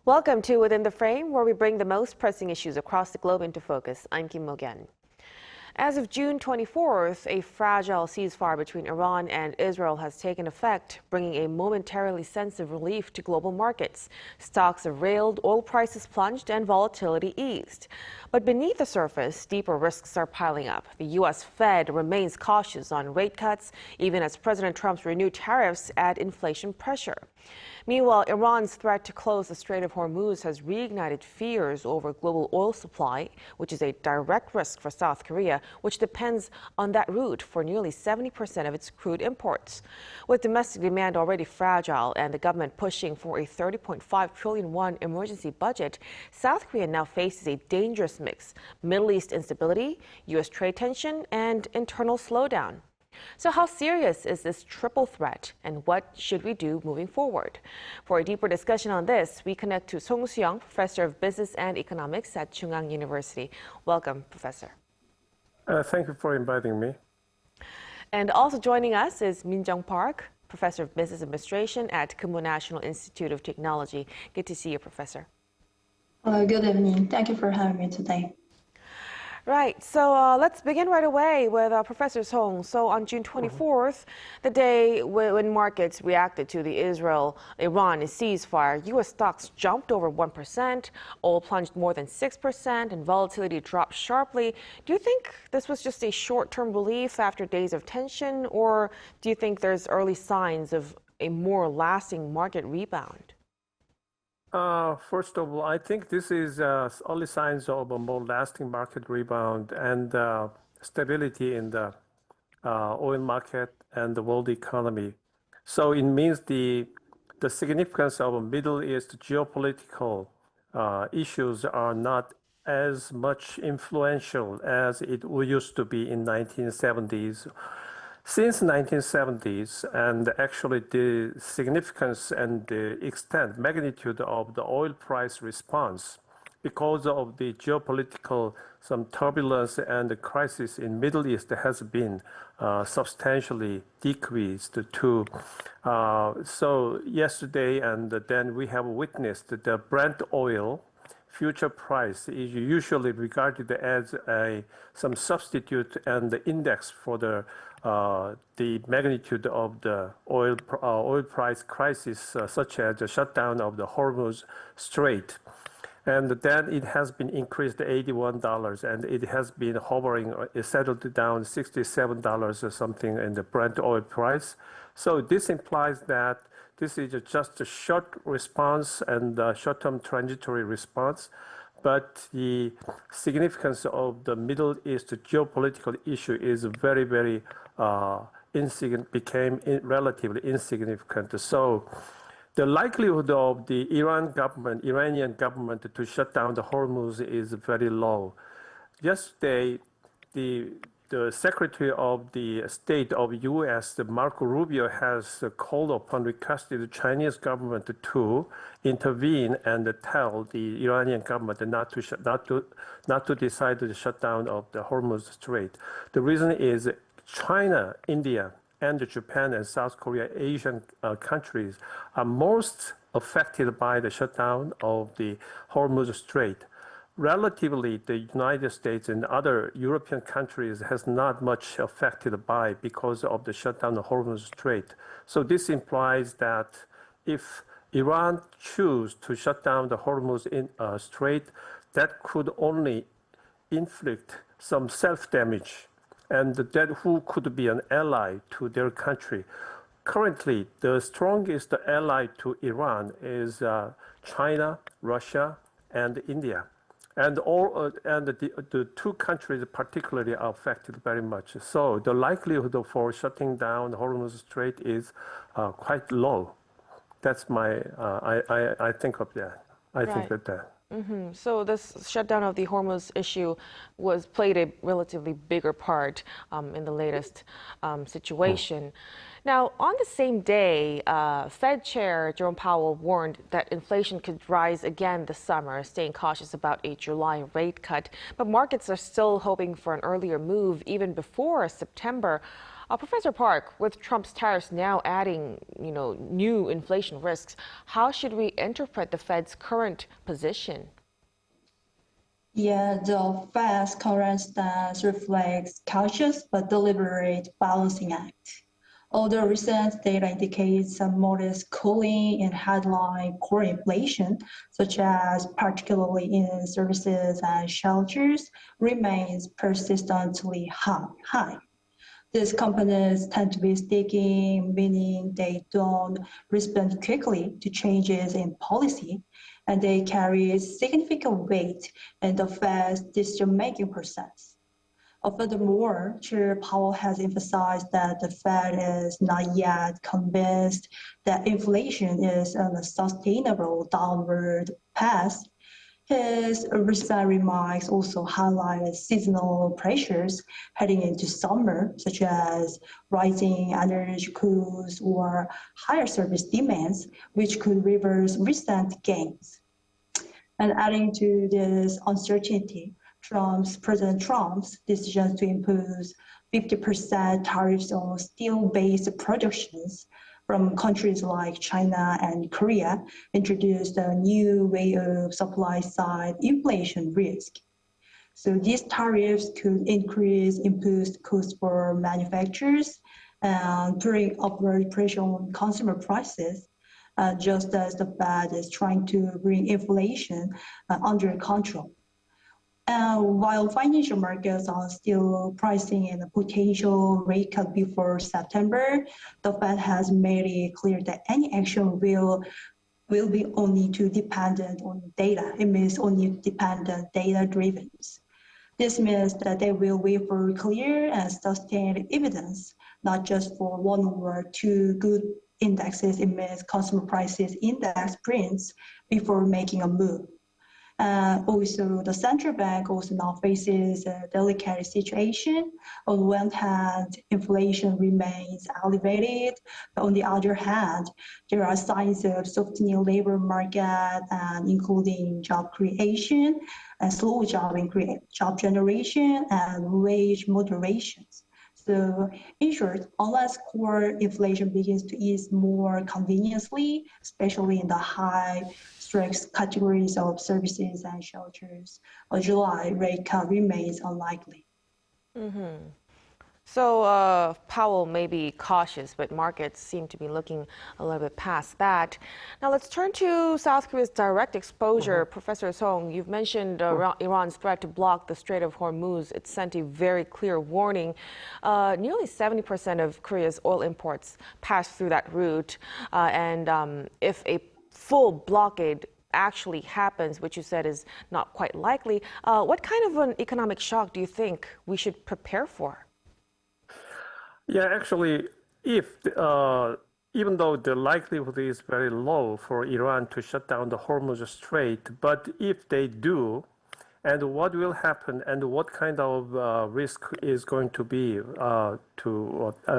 Welcome to Within the Frame, where we bring the most pressing issues across the globe into focus. I'm Kim Mok-yeon. As of June 24th, a fragile ceasefire between Iran and Israel has taken effect, bringing a momentarily sense of relief to global markets. Stocks have railed, oil prices plunged, and volatility eased. But beneath the surface, deeper risks are piling up. The U.S. Fed remains cautious on rate cuts, even as President Trump's renewed tariffs add inflation pressure. Meanwhile, Iran's threat to close the Strait of Hormuz has reignited fears over global oil supply, which is a direct risk for South Korea, which depends on that route for nearly 70% of its crude imports. With domestic demand already fragile and the government pushing for a 30.5 trillion won emergency budget, South Korea now faces a dangerous mix: Middle East instability, U.S. trade tension, and internal slowdown. So how serious is this triple threat, and what should we do moving forward? For a deeper discussion on this, we connect to Song Soo-young, Professor of Business and Economics at Chungang University. Welcome, Professor. Thank you for inviting me. And also joining us is Min-jung Park, Professor of Business Administration at Kumho National Institute of Technology. Good to see you, Professor. Good evening. Thank you for having me today. Right, so let's begin right away with Professor Song. So on June 24th, the day when markets reacted to the Israel-Iran ceasefire, U.S. stocks jumped over 1%, oil plunged more than 6%, and volatility dropped sharply. Do you think this was just a short-term relief after days of tension, or do you think there's early signs of a more lasting market rebound? First of all, I think this is early signs of a more lasting market rebound and stability in the oil market and the world economy. So it means the significance of Middle East geopolitical issues are not as much influential as it used to be in 1970s. Since 1970s, and actually the significance and the extent, magnitude of the oil price response, because of the geopolitical, some turbulence and the crisis in Middle East has been substantially decreased to. So yesterday, and then we have witnessed the Brent oil future price is usually regarded as some substitute and the index for the magnitude of the oil price crisis, such as the shutdown of the Hormuz Strait. And then it has been increased to $81, and it has been hovering, it settled down $67 or something in the Brent oil price. So this implies that this is just a short response and a short-term transitory response, but the significance of the Middle East geopolitical issue is very, very insignificant, became relatively insignificant. So the likelihood of the Iranian government to shut down the Hormuz is very low. Yesterday, the Secretary of the State of U.S., Marco Rubio, has called upon, requested the Chinese government to intervene and tell the Iranian government not to decide the shutdown of the Hormuz Strait. The reason is China, India, and Japan and South Korea, Asian countries are most affected by the shutdown of the Hormuz Strait. Relatively, the United States and other European countries has not much affected by because of the shutdown of Hormuz Strait. So this implies that if Iran choose to shut down the Hormuz Strait, that could only inflict some self-damage, and that who could be an ally to their country. Currently, the strongest ally to Iran is China, Russia, and India. And the two countries particularly are affected very much. So the likelihood for shutting down the Hormuz Strait is quite low. That's my, I think of that. I think that. Mm-hmm. So this shutdown of the Hormuz issue played a relatively bigger part in the latest situation. Now, on the same day, Fed Chair Jerome Powell warned that inflation could rise again this summer, staying cautious about a July rate cut. But markets are still hoping for an earlier move even before September. Professor Park, with Trump's tariffs now adding, new inflation risks, how should we interpret the Fed's current position? Yeah, the Fed's current stance reflects cautious but deliberate balancing act. Although recent data indicates some modest cooling in headline core inflation, such as particularly in services and shelters, remains persistently high. These companies tend to be sticky, meaning they don't respond quickly to changes in policy, and they carry significant weight in the Fed's decision-making process. Furthermore, Chair Powell has emphasized that the Fed is not yet convinced that inflation is on a sustainable downward path. His recent remarks also highlighted seasonal pressures heading into summer, such as rising energy costs or higher service demands, which could reverse recent gains. And adding to this uncertainty, President Trump's decision to impose 50% tariffs on steel-based productions from countries like China and Korea introduced a new way of supply-side inflation risk. So these tariffs could increase input costs for manufacturers and putting upward pressure on consumer prices, just as the Fed is trying to bring inflation under control. While financial markets are still pricing in a potential rate cut before September, the Fed has made it clear that any action will be only too dependent on data. It means only dependent data-driven. This means that they will wait for clear and sustained evidence, not just for one or two good indexes. It means consumer prices index prints before making a move. Also, the central bank also now faces a delicate situation. On one hand, inflation remains elevated, but on the other hand, there are signs of softening labor market, including job creation, and slow job generation, and wage moderations. So, in short, unless core inflation begins to ease more conveniently, especially in the high stress categories of services and shelters, a July rate cut remains unlikely. So Powell may be cautious, but markets seem to be looking a little bit past that. Now let's turn to South Korea's direct exposure. Professor Song, you've mentioned Iran's threat to block the Strait of Hormuz. It sent a very clear warning. Nearly 70% of Korea's oil imports pass through that route. If a full blockade actually happens, which you said is not quite likely, what kind of an economic shock do you think we should prepare for? Yeah, actually, if even though the likelihood is very low for Iran to shut down the Hormuz Strait, but if they do, and what will happen and what kind of risk is going to be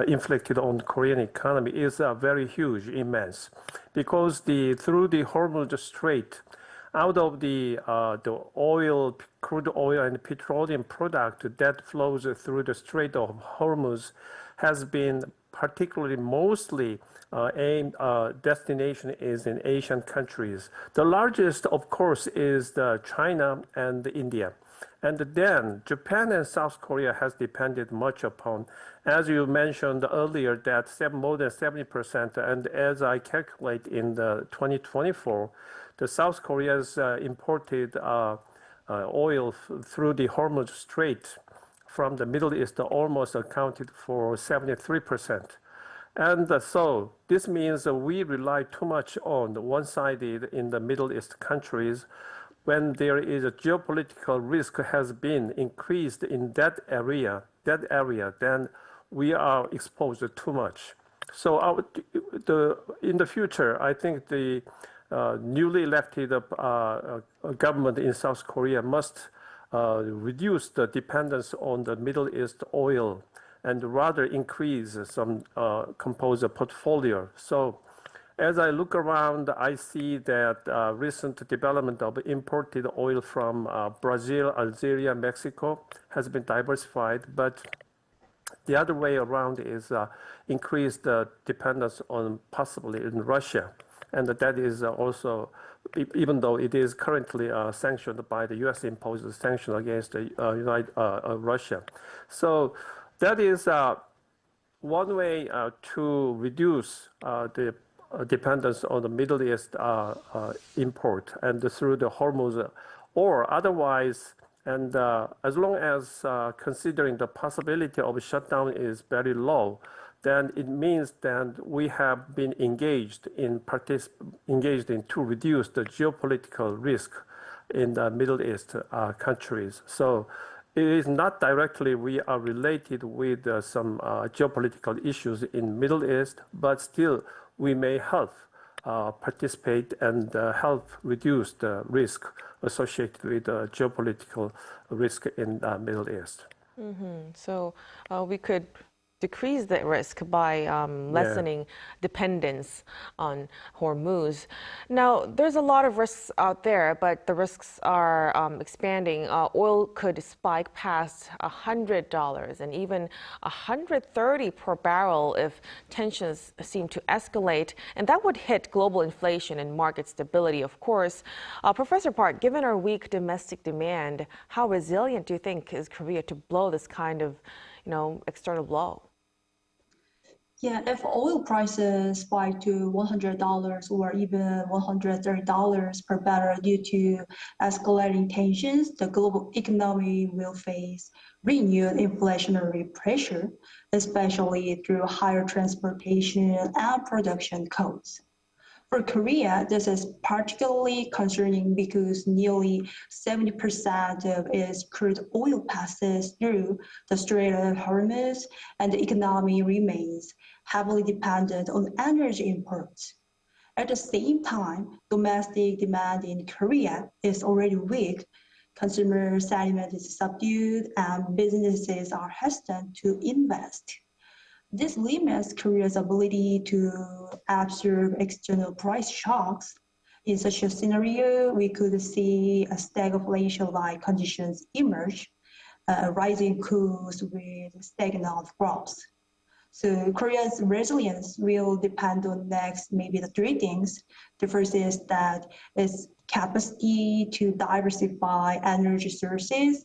inflicted on the Korean economy is very huge, immense, because through the Hormuz Strait, out of the oil, crude oil and petroleum product that flows through the Strait of Hormuz has been particularly mostly destination is in Asian countries. The largest, of course, is China and India. And then Japan and South Korea has depended much upon, as you mentioned earlier, that more than 70%. And as I calculate in the 2024, the South Korea's imported oil through the Hormuz Strait from the Middle East almost accounted for 73%. And so this means we rely too much on the one-sided in the Middle East countries. When there is a geopolitical risk has been increased in that area, then we are exposed too much. So in the future, I think the newly elected government in South Korea must reduce the dependence on the Middle East oil and rather increase some composer portfolio. So as I look around, I see that recent development of imported oil from Brazil, Algeria, Mexico has been diversified, but The other way around is increase the dependence on possibly in Russia. And that is also, even though it is currently sanctioned by the U.S. imposed sanction against Russia. So that is one way to reduce the dependence on the Middle East import and through the Hormuz, or otherwise, and as long as considering the possibility of a shutdown is very low, then it means that we have been engaged in to reduce the geopolitical risk in the Middle East countries. So it is not directly we are related with some geopolitical issues in Middle East, but still we may help participate and help reduce the risk associated with geopolitical risk in the Middle East. So we could decrease the risk by lessening dependence on Hormuz. Now, there's a lot of risks out there, but the risks are expanding. Oil could spike past $100 and even $130 per barrel if tensions seem to escalate, and that would hit global inflation and market stability, of course. Professor Park, given our weak domestic demand, how resilient do you think is Korea to blow this kind of, external blow? Yeah, if oil prices spike to $100 or even $130 per barrel due to escalating tensions, the global economy will face renewed inflationary pressure, especially through higher transportation and production costs. For Korea, this is particularly concerning because nearly 70% of its crude oil passes through the Strait of Hormuz, and the economy remains heavily dependent on energy imports. At the same time, domestic demand in Korea is already weak, consumer sentiment is subdued, and businesses are hesitant to invest. This limits Korea's ability to absorb external price shocks. In such a scenario, we could see a stagflation-like conditions emerge, rising costs with stagnant growth. So Korea's resilience will depend on maybe the three things. The first is that its capacity to diversify energy sources.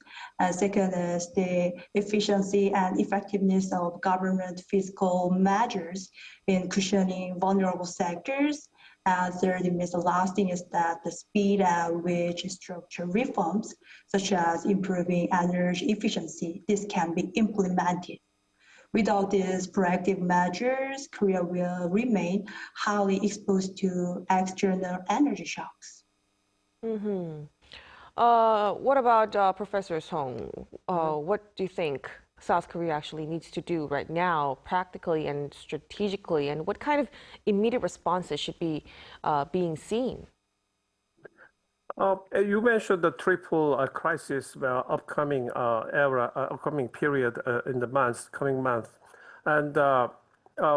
Second is the efficiency and effectiveness of government fiscal measures in cushioning vulnerable sectors. And third, the last thing is that the speed at which structural reforms, such as improving energy efficiency, this can be implemented. Without these proactive measures, Korea will remain highly exposed to external energy shocks. What about Professor Song? What do you think South Korea actually needs to do right now, practically and strategically, and what kind of immediate responses should be being seen? You mentioned the triple crisis upcoming period in the coming month, and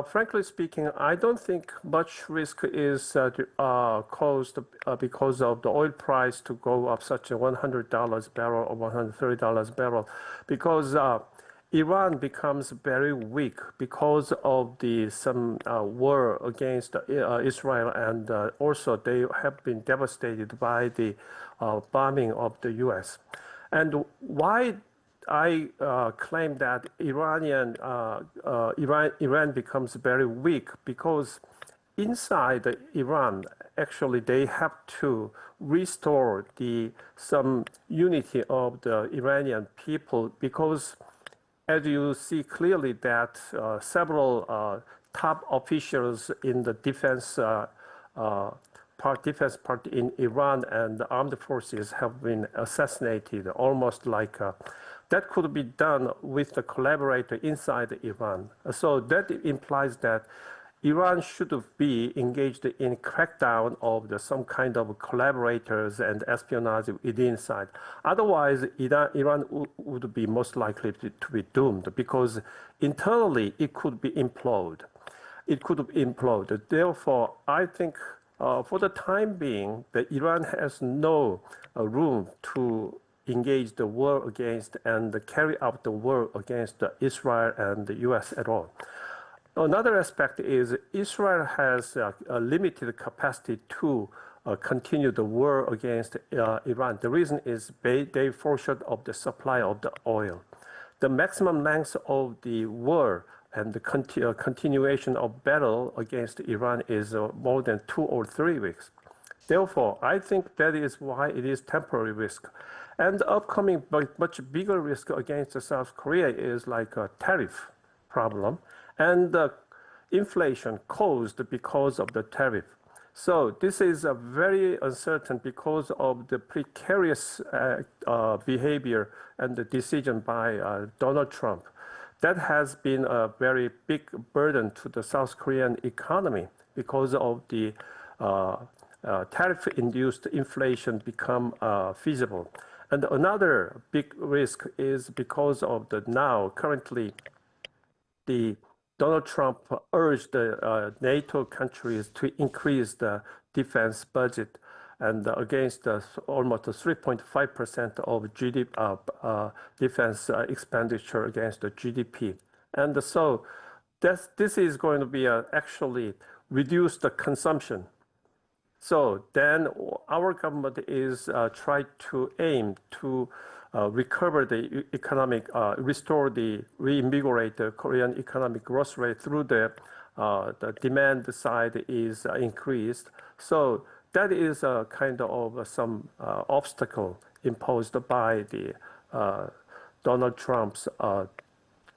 frankly speaking, I don't think much risk is caused because of the oil price to go up such a $100 barrel or $130 barrel, because Iran becomes very weak because of some war against Israel, and also they have been devastated by the bombing of the U.S. And why I claim that Iran becomes very weak, because inside Iran, actually, they have to restore some unity of the Iranian people, because as you see clearly that several top officials in the defense part in Iran and the armed forces have been assassinated, almost like that could be done with the collaborator inside Iran. So that implies that Iran should be engaged in crackdown of some kind of collaborators and espionage inside. Otherwise, Iran would be most likely to be doomed, because internally it could be implode. It could implode. Therefore, I think for the time being, that Iran has no room to engage the war against and carry out the war against Israel and the U.S. at all. Another aspect is Israel has a limited capacity to continue the war against Iran. The reason is they fall short of the supply of the oil. The maximum length of the war and the continuation of battle against Iran is more than 2 or 3 weeks. Therefore, I think that is why it is temporary risk. And the upcoming much bigger risk against South Korea is like a tariff problem and the inflation caused because of the tariff. So this is a very uncertain because of the precarious behavior and the decision by Donald Trump. That has been a very big burden to the South Korean economy because of the tariff-induced inflation become feasible. And another big risk is because of the currently, the Donald Trump urged the NATO countries to increase the defense budget and against almost 3.5% of GDP defense expenditure against the GDP. And so this is going to be actually reduce the consumption. So then our government is trying to aim to recover the economic, reinvigorate the Korean economic growth rate through the demand side is increased. So that is a kind of some obstacle imposed by the Donald Trump's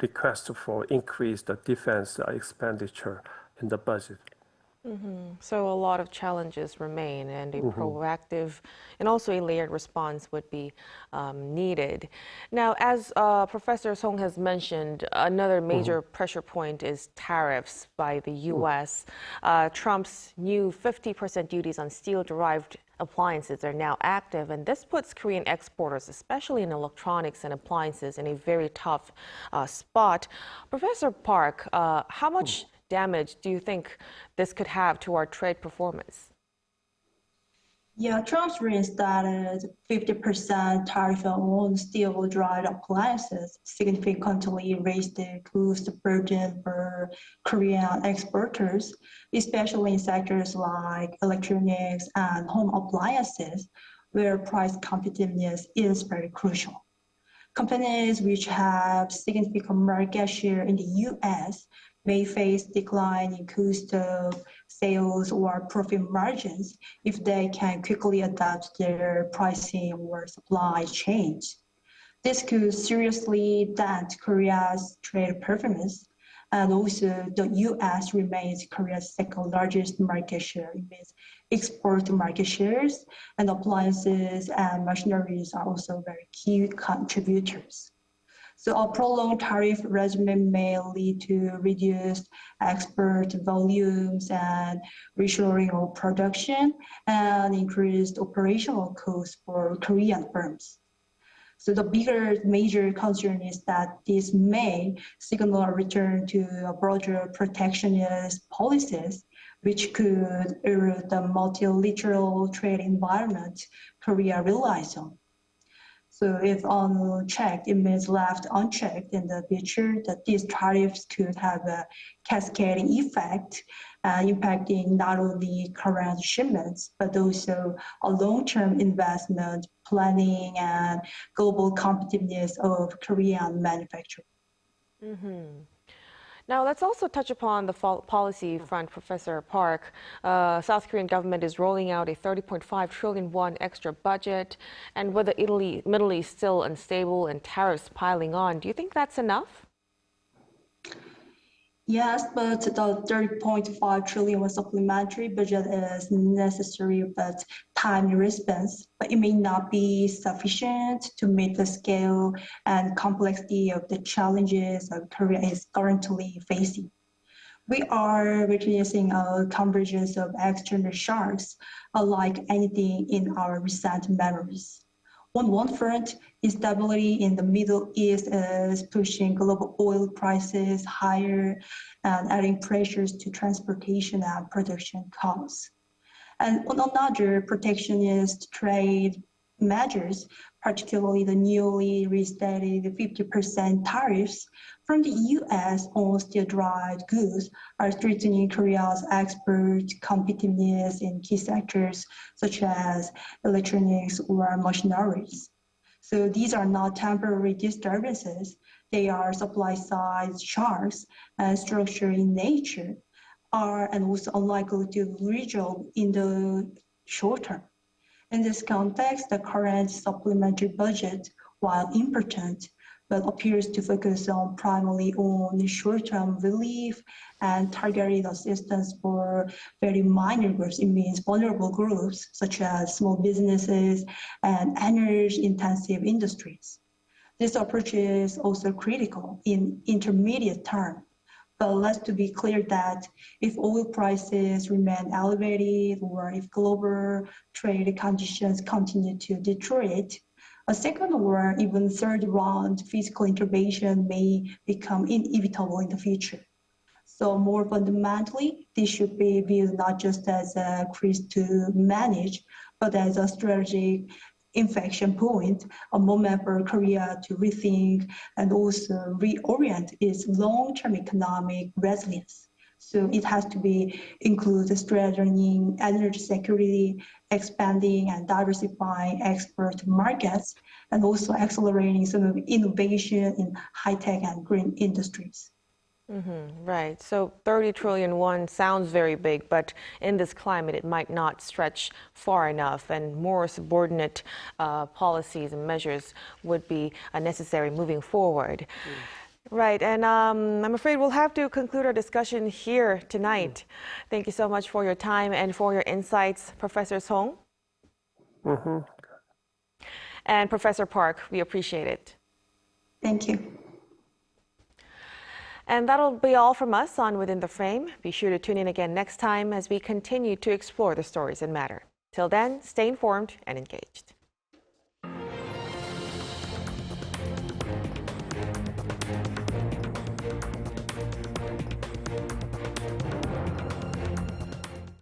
request for increased defense expenditure in the budget. So a lot of challenges remain, and a proactive and also a layered response would be needed. Now, as Professor Song has mentioned, another major pressure point is tariffs by the U.S. Trump's new 50% duties on steel-derived appliances are now active, and this puts Korean exporters, especially in electronics and appliances, in a very tough spot. Professor Park, how much damage do you think this could have to our trade performance? Yeah, Trump's reinstated 50% tariff on steel-derived appliances significantly raised the cost burden for Korean exporters, especially in sectors like electronics and home appliances, where price competitiveness is very crucial. Companies which have significant market share in the U.S. may face decline in cost of sales or profit margins if they can quickly adapt their pricing or supply chains. This could seriously dent Korea's trade performance, and also the U.S. remains Korea's second largest market share in its export market shares, and appliances and machineries are also very key contributors. So a prolonged tariff regime may lead to reduced export volumes and reshoring of production and increased operational costs for Korean firms. So the major concern is that this may signal a return to a broader protectionist policies, which could erode the multilateral trade environment Korea relies on. So if unchecked, it means left unchecked in the future, that these tariffs could have a cascading effect, impacting not only current shipments, but also a long-term investment planning and global competitiveness of Korean manufacturing. Now, let's also touch upon the policy front, Professor Park. South Korean government is rolling out a 30.5 trillion won extra budget. And with the Middle East still unstable and tariffs piling on, do you think that's enough? Yes, but the 30.5 trillion supplementary budget is necessary but timely response, but it may not be sufficient to meet the scale and complexity of the challenges that Korea is currently facing. We are witnessing a convergence of external shocks, unlike anything in our recent memories. On one front, instability in the Middle East is pushing global oil prices higher and adding pressures to transportation and production costs. And on another, protectionist trade measures, particularly the newly restated 50% tariffs from the U.S. on steel-dried goods, are strengthening Korea's export competitiveness in key sectors such as electronics or machineries. So these are not temporary disturbances. They are supply-side shocks and structural in nature, and also unlikely to resolve in the short term. In this context, the current supplementary budget, while important, but appears to focus primarily on short-term relief and targeted assistance for very minor groups. It means vulnerable groups such as small businesses and energy-intensive industries. This approach is also critical in intermediate term. But let's be clear that if oil prices remain elevated or if global trade conditions continue to deteriorate, a second or even third round fiscal intervention may become inevitable in the future. So more fundamentally, this should be viewed not just as a crisis to manage, but as a strategic inflection point, a moment for Korea to rethink and also reorient its long-term economic resilience. So it has to include strengthening energy security, expanding and diversifying export markets, and also accelerating some of innovation in high-tech and green industries. Right. So 30 trillion won sounds very big, but in this climate, it might not stretch far enough, and more subordinate policies and measures would be necessary moving forward. Right. And I'm afraid we'll have to conclude our discussion here tonight. Thank you so much for your time and for your insights, Professor Song. And Professor Park, we appreciate it. Thank you. And that'll be all from us on Within the Frame. Be sure to tune in again next time as we continue to explore the stories that matter. Till then, stay informed and engaged.